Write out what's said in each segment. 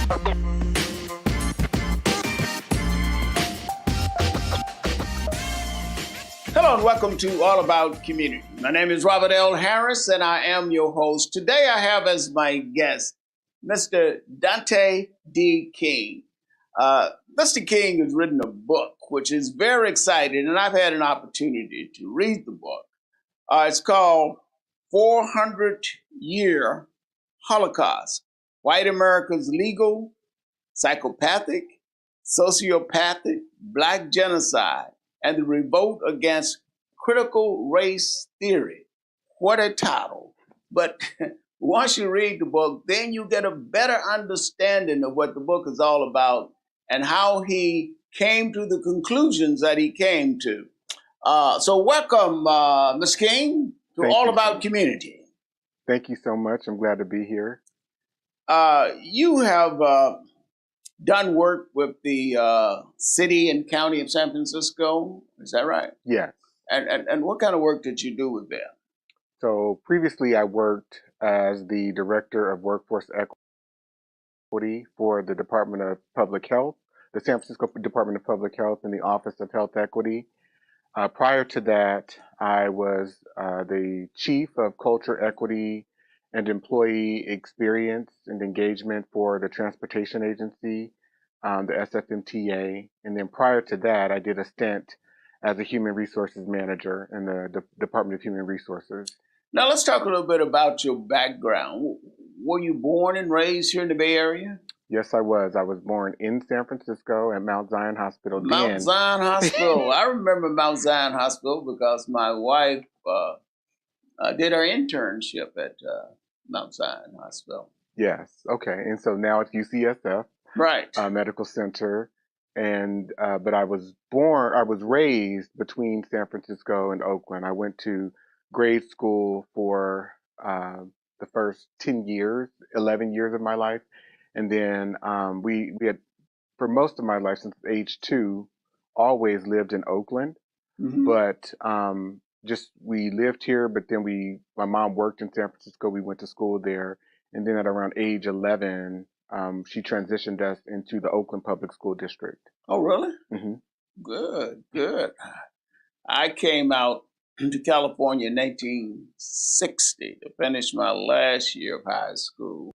Hello and welcome to All About Community. My name is Robert L. Harris and I am your host. Today I have as my guest Mr. Dante D. King. Mr. King has written a book which is very exciting, and I've had an opportunity to read the book. It's called 400-Year Holocaust: White America's Legal, Psychopathic, Sociopathic, Black Genocide, and the Revolt Against Critical Race Theory. What a title. But once you read the book, then you get a better understanding of what the book is all about and how he came to the conclusions that he came to. So welcome, Ms. King, to All About Community. Thank you so much. I'm glad to be here. You have done work with the city and county of San Francisco. Is that right? Yes. And what kind of work did you do with them? So previously I worked as the Director of Workforce Equity for the Department of Public Health, the San Francisco Department of Public Health and the Office of Health Equity. Prior to that, I was the Chief of Culture Equity and Employee Experience and Engagement for the Transportation Agency, the SFMTA. And then prior to that, I did a stint as a Human Resources Manager in the Department of Human Resources. Now let's talk a little bit about your background. Were you born and raised here in the Bay Area? Yes, I was. I was born in San Francisco at Mount Zion Hospital. Mount Zion Hospital. I remember Mount Zion Hospital because my wife did her internship at Mount Zion Hospital. Yes. Okay. And so now it's UCSF, right? Medical Center. And but I was raised between San Francisco and Oakland. I went to grade school for the first 11 years of my life. And then we had, for most of my life, since age 2, always lived in Oakland. Mm-hmm. But we lived here, but then my mom worked in San Francisco. We went to school there. And then at around age 11, she transitioned us into the Oakland Public School District. Oh, really? Mm-hmm. Good. I came out to California in 1960 to finish my last year of high school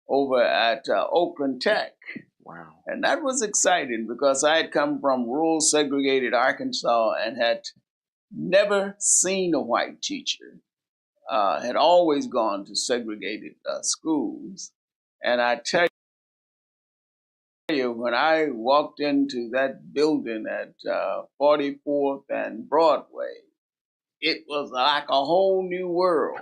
over at Oakland Tech. Wow. And that was exciting because I had come from rural segregated Arkansas and had never seen a white teacher. Had always gone to segregated schools. And I tell you, when I walked into that building at 44th and Broadway, it was like a whole new world.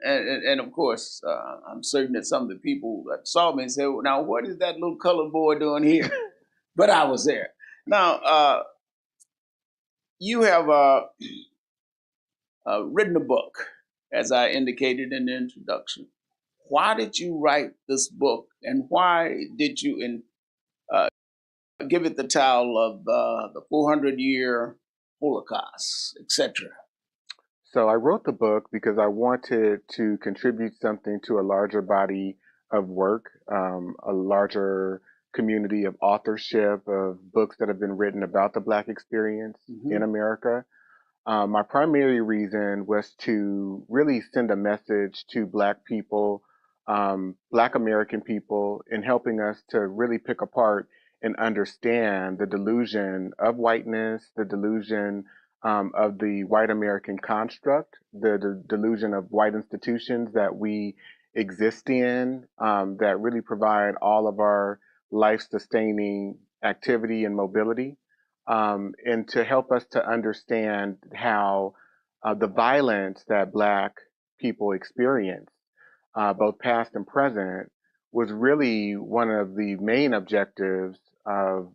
And of course, I'm certain that some of the people that saw me said, well, now, what is that little colored boy doing here? But I was there. Now, you have written a book, as I indicated in the introduction. Why did you write this book, and why did you give it the title of the 400-Year Holocaust, etc.? So I wrote the book because I wanted to contribute something to a larger body of work, a larger community of authorship of books that have been written about the Black experience in America. My primary reason was to really send a message to Black people, Black American people, in helping us to really pick apart and understand the delusion of whiteness, the delusion of the white American construct, the delusion of white institutions that we exist in, that really provide all of our life-sustaining activity and mobility, and to help us to understand how the violence that Black people experience, both past and present, was really one of the main objectives of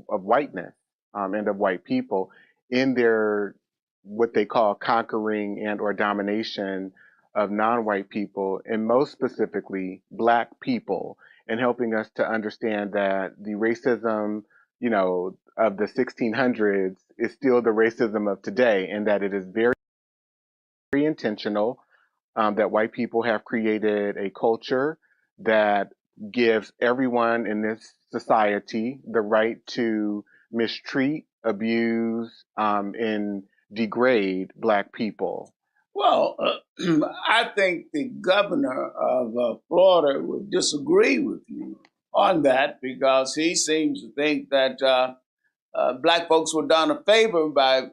whiteness and of white people in their what they call conquering and or domination of non-white people, and most specifically Black people, and helping us to understand that the racism, of the 1600s is still the racism of today, and that it is very, very intentional, that white people have created a culture that gives everyone in this society the right to mistreat, abuse, and degrade Black people. Well, I think the governor of Florida would disagree with you on that because he seems to think that black folks were done a favor by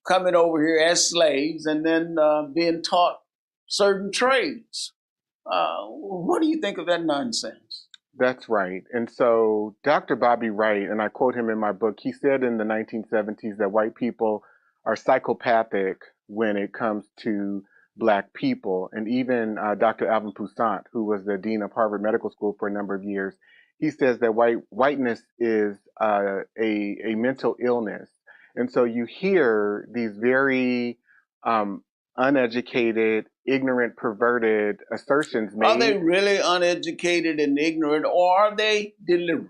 coming over here as slaves and then being taught certain trades. What do you think of that nonsense? That's right. And so Dr. Bobby Wright, and I quote him in my book, he said in the 1970s that white people are psychopathic when it comes to Black people. And even Dr. Alvin Toussaint, who was the dean of Harvard Medical School for a number of years, he says that whiteness is a mental illness. And so you hear these very um, uneducated, ignorant, perverted assertions Are they made. really uneducated and ignorant, or are they deliberate?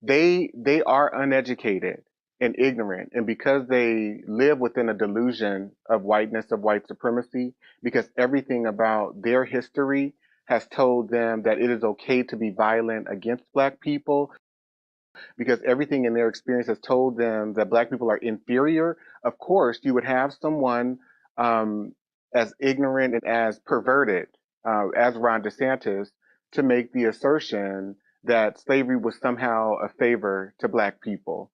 They are uneducated and ignorant, and because they live within a delusion of whiteness, of white supremacy, because everything about their history has told them that it is okay to be violent against Black people, because everything in their experience has told them that Black people are inferior. Of course, you would have someone um, as ignorant and as perverted as Ron DeSantis to make the assertion that slavery was somehow a favor to Black people.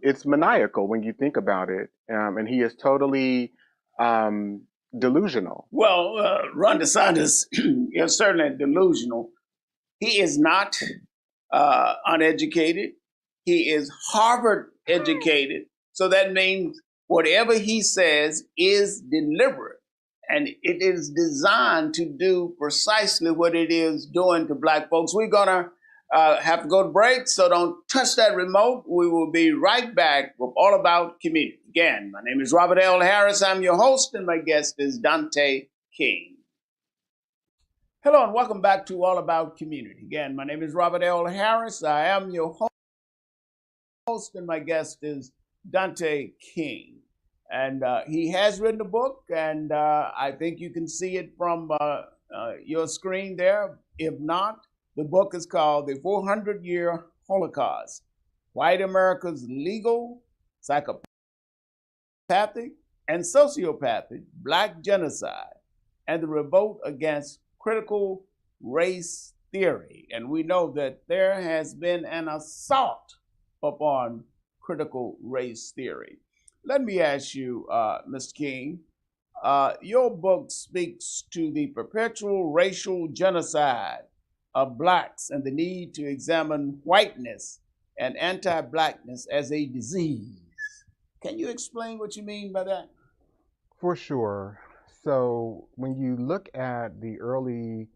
It's maniacal when you think about it, and he is totally um, delusional. Well, Ron DeSantis is certainly delusional. He is not uneducated. He is Harvard educated. So that means whatever he says is deliberate. And it is designed to do precisely what it is doing to black folks. We're going to have to go to break, so don't touch that remote. We will be right back with All About Community. Again, my name is Robert L. Harris. I'm your host, and my guest is Dante King. Hello, and welcome back to All About Community. Again, my name is Robert L. Harris. I am your host, and my guest is Dante King. And he has written a book, and I think you can see it from your screen there. If not, the book is called The 400-Year Holocaust: White America's Legal, Psychopathic, and Sociopathic Black Genocide and the Revolt Against Critical Race Theory. And we know that there has been an assault upon critical race theory. Let me ask you, Mr. King, your book speaks to the perpetual racial genocide of blacks and the need to examine whiteness and anti-blackness as a disease. Can you explain what you mean by that? For sure. So when you look at the early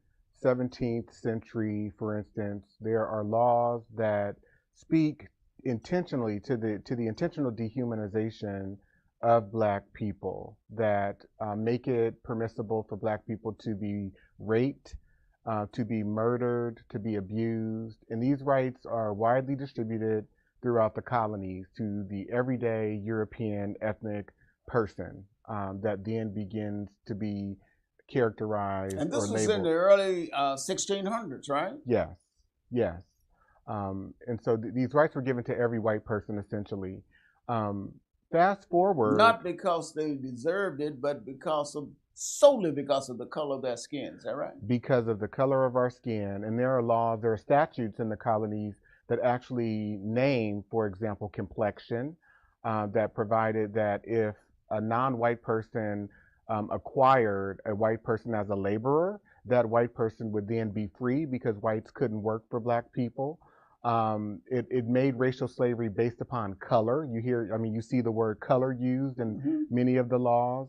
17th century, for instance, there are laws that speak intentionally to the intentional dehumanization of Black people that make it permissible for Black people to be raped, to be murdered, to be abused, and these rights are widely distributed throughout the colonies to the everyday European ethnic person that then begins to be characterized And or this was in labeled. the early 1600s, right? Yes, yes. And so these rights were given to every white person essentially. Um, Fast forward. Not because they deserved it, but because of solely because of the color of their skin. Is that right? Because of the color of our skin. And there are laws, there are statutes in the colonies that actually name, for example, complexion, that provided that if a non white person acquired a white person as a laborer, that white person would then be free because whites couldn't work for Black people. It made racial slavery based upon color. You hear, I mean, you see the word color used in many of the laws.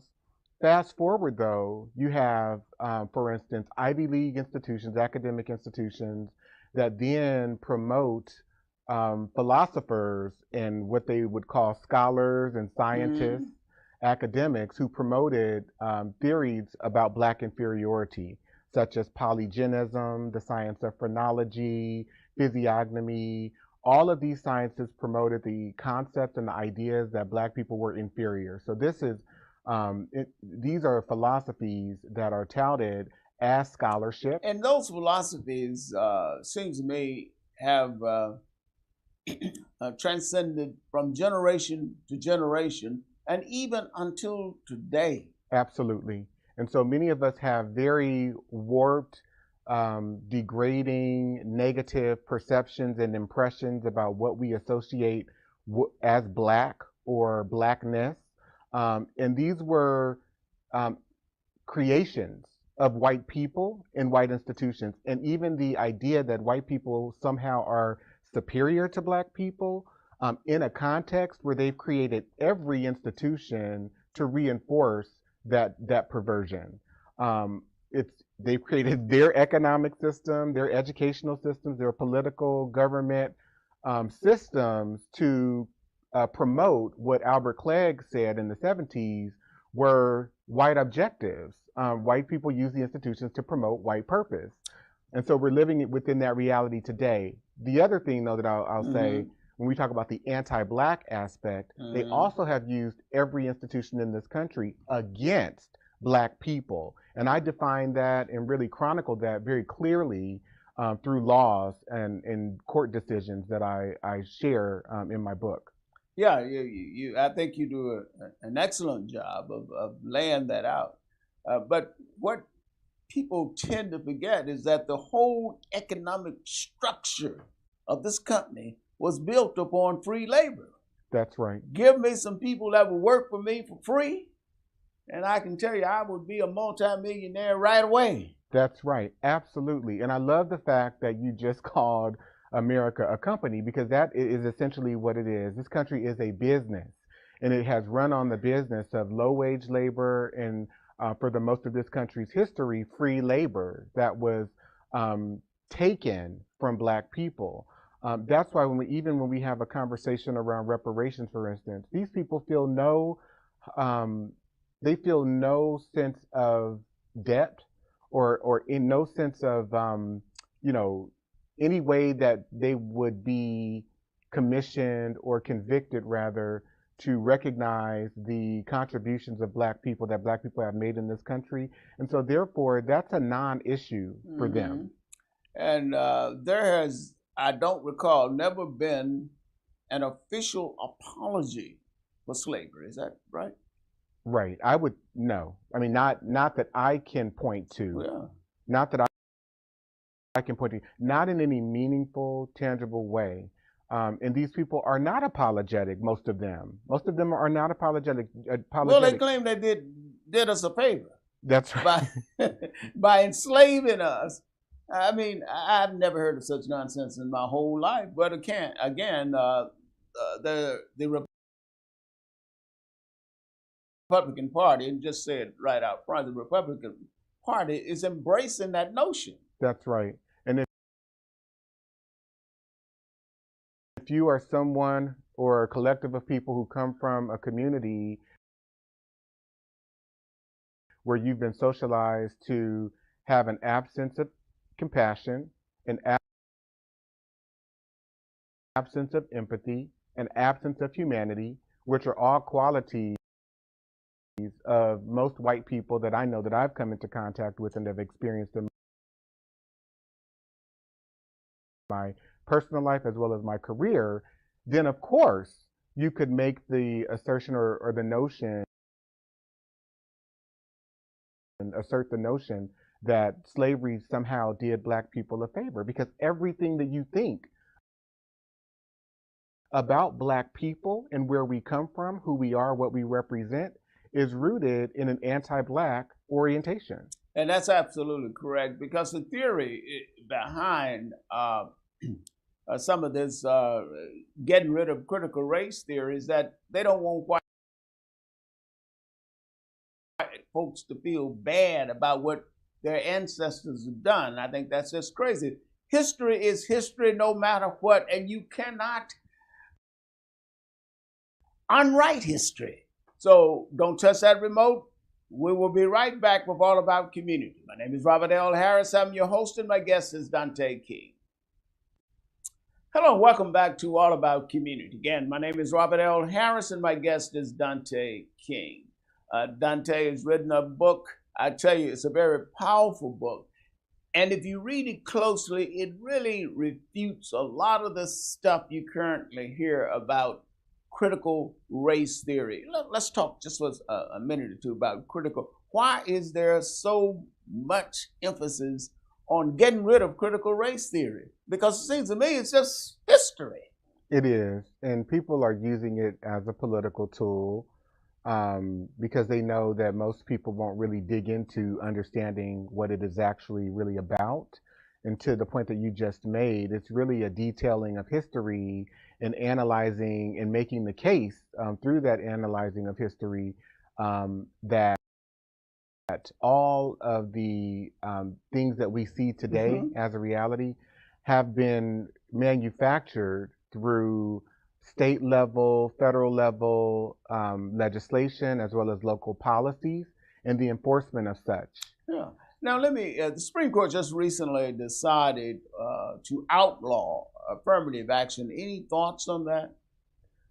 Fast forward, though, you have, for instance, Ivy League institutions, academic institutions that then promote philosophers and what they would call scholars and scientists, academics who promoted theories about Black inferiority, such as polygenism, the science of phrenology, physiognomy. All of these sciences promoted the concept and the ideas that Black people were inferior. So this is these are philosophies that are touted as scholarship. And those philosophies, seems to me, have transcended from generation to generation and even until today. Absolutely. And so many of us have very warped, degrading, negative perceptions and impressions about what we associate as black or blackness. And these were um, creations of white people and white institutions. And even the idea that white people somehow are superior to black people in a context where they've created every institution to reinforce that perversion. It's they've created their economic system, their educational systems, their political government systems to promote what Albert Clegg said in the 70s were white objectives. White people use the institutions to promote white purpose. And so we're living within that reality today. The other thing, though, that I'll say, when we talk about the anti-black aspect, they also have used every institution in this country against black people. And I define that and really chronicle that very clearly through laws and court decisions that I share in my book. Yeah, I think you do an excellent job of laying that out. But what people tend to forget is that the whole economic structure of this company was built upon free labor. That's right. Give me some people that will work for me for free, and I can tell you I would be a multimillionaire right away. That's right. Absolutely. And I love the fact that you just called America a company because that is essentially what it is. This country is a business and it has run on the business of low wage labor and for the most of this country's history, free labor that was taken from black people. That's why even when we have a conversation around reparations, for instance, these people feel they feel no sense of debt or in no sense of you know any way that they would be commissioned or convicted rather to recognize the contributions of black people that black people have made in this country. And so therefore that's a non-issue for them. And there has, I don't recall, never been an official apology for slavery. Is that right? Right. I would no. I mean, not that I can point to. Yeah. Not that I can point to. Not in any meaningful, tangible way. And these people are not apologetic. Most of them. Most of them are not apologetic. Well, they claim they did us a favor. That's right. By enslaving us. I mean, I've never heard of such nonsense in my whole life. But again, the Republican Party, and just say it right out front, the Republican Party is embracing that notion. That's right. And if you are someone or a collective of people who come from a community where you've been socialized to have an absence of compassion, an absence of empathy, an absence of humanity, which are all qualities of most white people that I know that I've come into contact with and have experienced in my personal life as well as my career, then of course you could make the assertion or the notion, assert the notion that slavery somehow did black people a favor because everything that you think about black people and where we come from, who we are, what we represent, is rooted in an anti-black orientation. And that's absolutely correct because the theory behind some of this getting rid of critical race theory is that they don't want white folks to feel bad about what their ancestors have done. I think that's just crazy. History is history no matter what, and you cannot unwrite history. So don't touch that remote. We will be right back with All About Community. My name is Robert L. Harris. I'm your host, and my guest is Dante King. Hello, welcome back to All About Community. Again, my name is Robert L. Harris, and my guest is Dante King. Dante has written a book I tell you, it's a very powerful book. And if you read it closely, it really refutes a lot of the stuff you currently hear about critical race theory. Let's talk just for a minute or two about critical. Why is there so much emphasis on getting rid of critical race theory? Because it seems to me it's just history. It is, and people are using it as a political tool because they know that most people won't really dig into understanding what it is actually really about. And to the point that you just made, it's really a detailing of history and analyzing and making the case through that analyzing of history that all of the things that we see today Mm-hmm. as a reality have been manufactured through state level, federal level legislation, as well as local policies and the enforcement of such. Yeah. Now, the Supreme Court just recently decided to outlaw affirmative action. Any thoughts on that?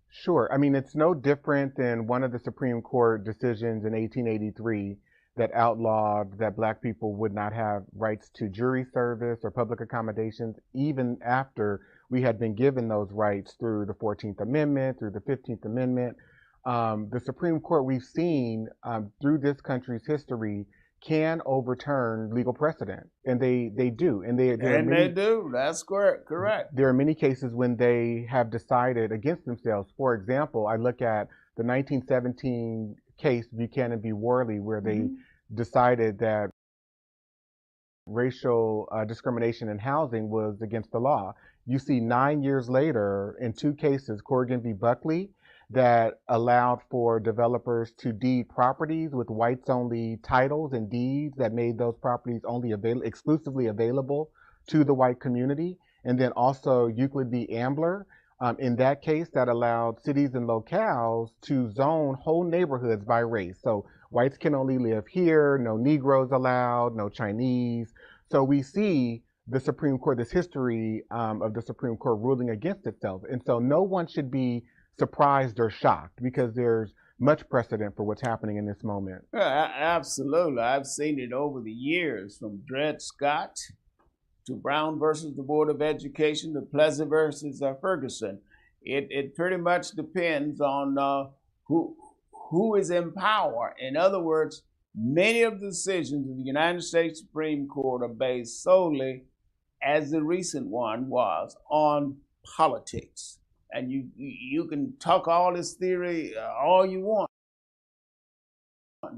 Sure. I mean, it's no different than one of the Supreme Court decisions in 1883 that outlawed that black people would not have rights to jury service or public accommodations, even after we had been given those rights through the 14th Amendment, through the 15th Amendment. The Supreme Court, we've seen through this country's history, can overturn legal precedent, and they do. And there are And they many do. That's correct. Correct. there are many cases when they have decided against themselves. For example, I look at the 1917 case Buchanan v. Worley, where they Mm-hmm. decided that racial discrimination in housing was against the law. You see 9 years later in two cases, Corrigan v. Buckley, that allowed for developers to deed properties with whites only titles and deeds that made those properties only exclusively available to the white community. And then also Euclid v. Ambler. In that case, that allowed cities and locales to zone whole neighborhoods by race. So whites can only live here, no Negroes allowed, no Chinese. So we see the Supreme Court, this history of the Supreme Court ruling against itself. And so no one should be surprised or shocked because there's much precedent for what's happening in this moment. Yeah, absolutely. I've seen it over the years from Dred Scott to Brown versus the Board of Education to Plessy versus Ferguson. It pretty much depends on who is in power. In other words, many of the decisions of the United States Supreme Court are based solely, as the recent one was, on politics. And you can talk all this theory all you want,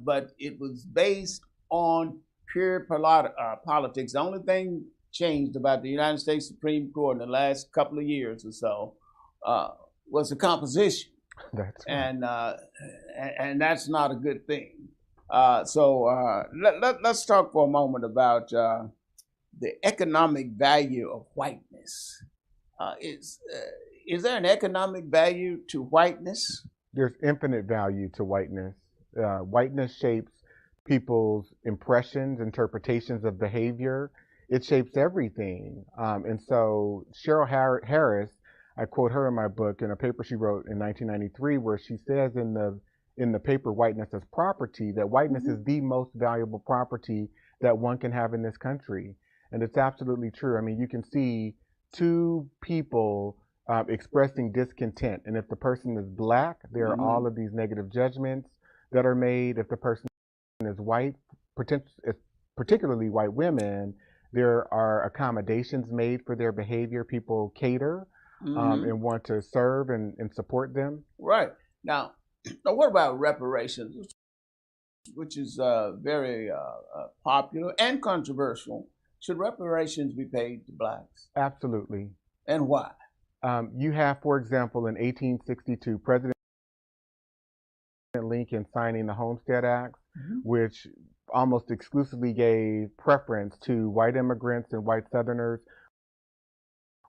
but it was based on pure politics. The only thing changed about the United States Supreme Court in the last couple of years or so uh, was the composition, That's right. and that's not a good thing. Let's talk for a moment about the economic value of whiteness. Uh, is uh, is there an economic value to whiteness? There's infinite value to whiteness. Whiteness shapes people's impressions, interpretations of behavior. It shapes everything. And so Cheryl Harris, I quote her in my book in a paper she wrote in 1993, where she says in the paper "Whiteness as Property" that whiteness Mm-hmm. is the most valuable property that one can have in this country, and it's absolutely true. I mean, you can see two people expressing discontent. And if the person is black, there are Mm-hmm. all of these negative judgments that are made. If the person is white, particularly white women, there are accommodations made for their behavior. People cater Mm-hmm. and want to serve and support them. Right. Now, what about reparations, which is very popular and controversial? Should reparations be paid to blacks, Absolutely. and why? You have, for example, in 1862, President Lincoln signing the Homestead Act, Mm-hmm. which almost exclusively gave preference to white immigrants and white Southerners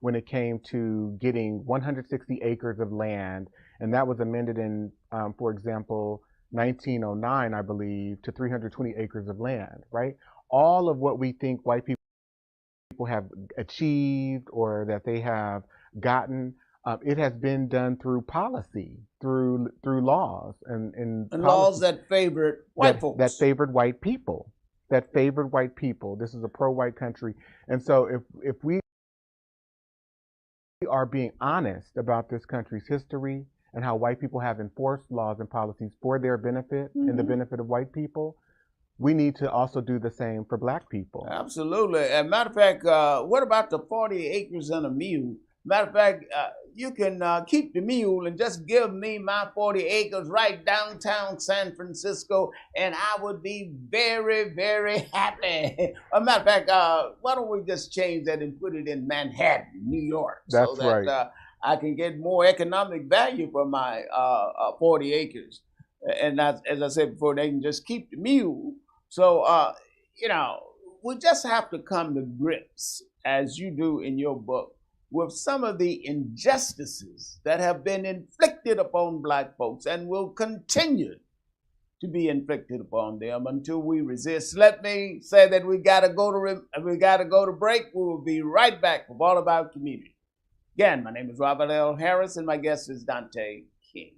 when it came to getting 160 acres of land. And that was amended in, for example, 1909, I believe, to 320 acres of land, right? All of what we think white people have achieved or that they have gotten It has been done through policy, through laws and And laws policy that favored white that folks. favored white people. That favored white people. This is a pro-white country, and so if we are being honest about this country's history and how white people have enforced laws and policies for their benefit and the benefit of white people, we need to also do the same for black people. Absolutely. As matter of fact, what about the 40 acres and a mule? Matter of fact, you can keep the mule and just give me my 40 acres right downtown San Francisco, and I would be very, very happy. As a matter of fact, why don't we just change that and put it in Manhattan, New York, so That's that right. I can get more economic value for my 40 acres. And that's, as I said before, they can just keep the mule. So, you know, we just have to come to grips, as you do in your book, with some of the injustices that have been inflicted upon black folks and will continue to be inflicted upon them until we resist. Let me say that we got to go to break. We will be right back with All About Community. Again, my name is Robert L. Harris, and my guest is Dante King.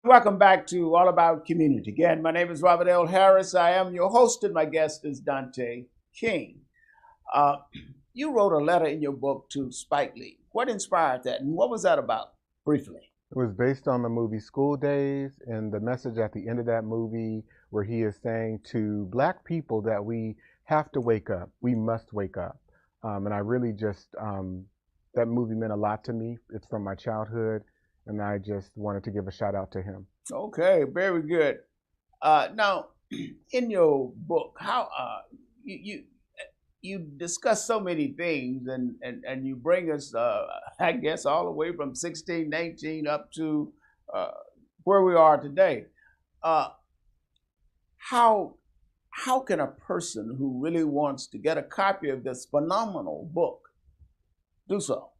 Welcome back to All About Community. Again, my name is Robert L. Harris. I am your host, and my guest is Dante King. You wrote a letter in your book to Spike Lee. What inspired that, and what was that about, briefly? It was based on the movie School Days and the message at the end of that movie where he is saying to black people that we have to wake up. We must wake up. And I really just, that movie meant a lot to me. It's from my childhood, and I just wanted to give a shout out to him. Okay, very good. Now, in your book, how you discuss so many things, and you bring us, I guess, all the way from 1619 up to where we are today. Uh, how how can a person who really wants to get a copy of this phenomenal book do so?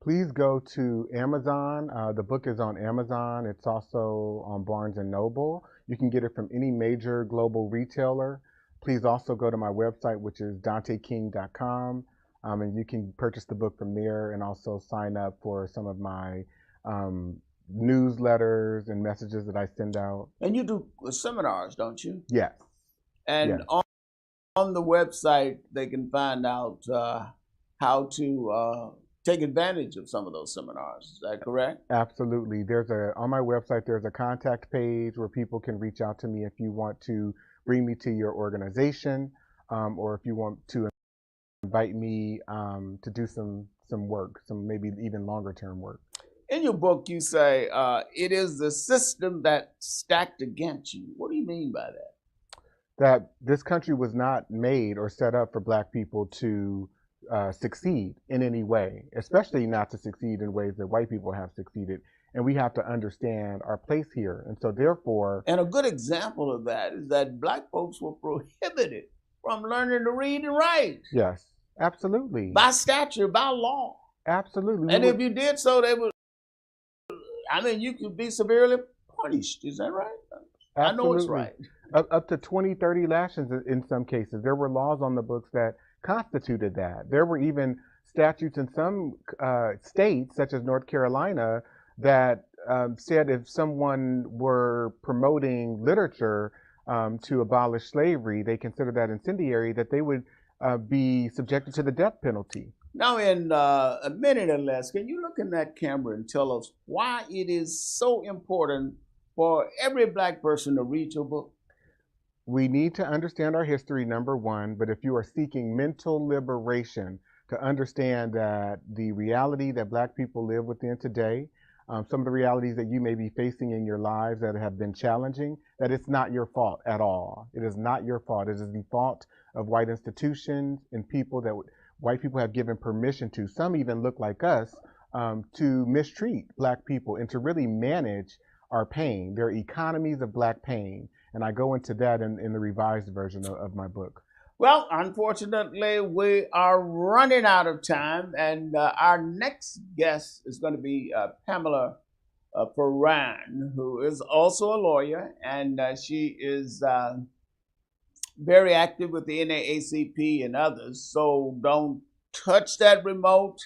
Please go to Amazon. The book is on Amazon. It's also on Barnes and Noble. You can get it from any major global retailer. Please also go to my website, which is danteking.com, and you can purchase the book from there and also sign up for some of my newsletters and messages that I send out. And you do seminars, don't you? Yes, And yes. on the website, they can find out how to take advantage of some of those seminars. Is that correct? Absolutely. On my website, there's a contact page where people can reach out to me if you want to bring me to your organization, or if you want to invite me to do some work, some maybe even longer term work. In your book, you say it is the system that stacked against you. What do you mean by that? That this country was not made or set up for black people to succeed in any way, especially not to succeed in ways that white people have succeeded. And we have to understand our place here. And so therefore, And a good example of that is that black folks were prohibited from learning to read and write yes, absolutely. by statute, by law. Absolutely. And if you did so, they would, I mean, you could be severely punished. Is that right? I know it's right. Up to 20, 30 lashes in some cases. There were laws on the books that constituted that. There were even statutes in some states, such as North Carolina, that said if someone were promoting literature to abolish slavery, they considered that incendiary, that they would be subjected to the death penalty. Now, in a minute or less, can you look in that camera and tell us why it is so important for every black person to read your book? We need to understand our history, number one, but if you are seeking mental liberation, to understand that the reality that black people live within today, some of the realities that you may be facing in your lives that have been challenging, that it's not your fault at all. It is not your fault. It is the fault of white institutions and people that white people have given permission to. Some even look like us, to mistreat black people and to really manage our pain. There are economies of black pain. And I go into that in the revised version of my book. Well, unfortunately, we are running out of time, and our next guest is going to be Pamela Ferran, who is also a lawyer, and she is very active with the NAACP and others. So don't touch that remote.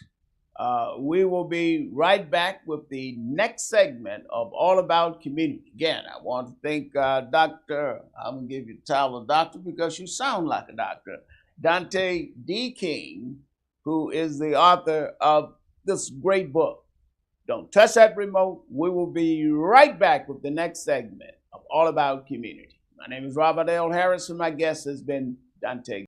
We will be right back with the next segment of All About Community. Again, I want to thank Dr. I'm going to give you the title of doctor because you sound like a doctor, Dante D. King, who is the author of this great book. Don't touch that remote. We will be right back with the next segment of All About Community. My name is Robert L. Harris, and my guest has been Dante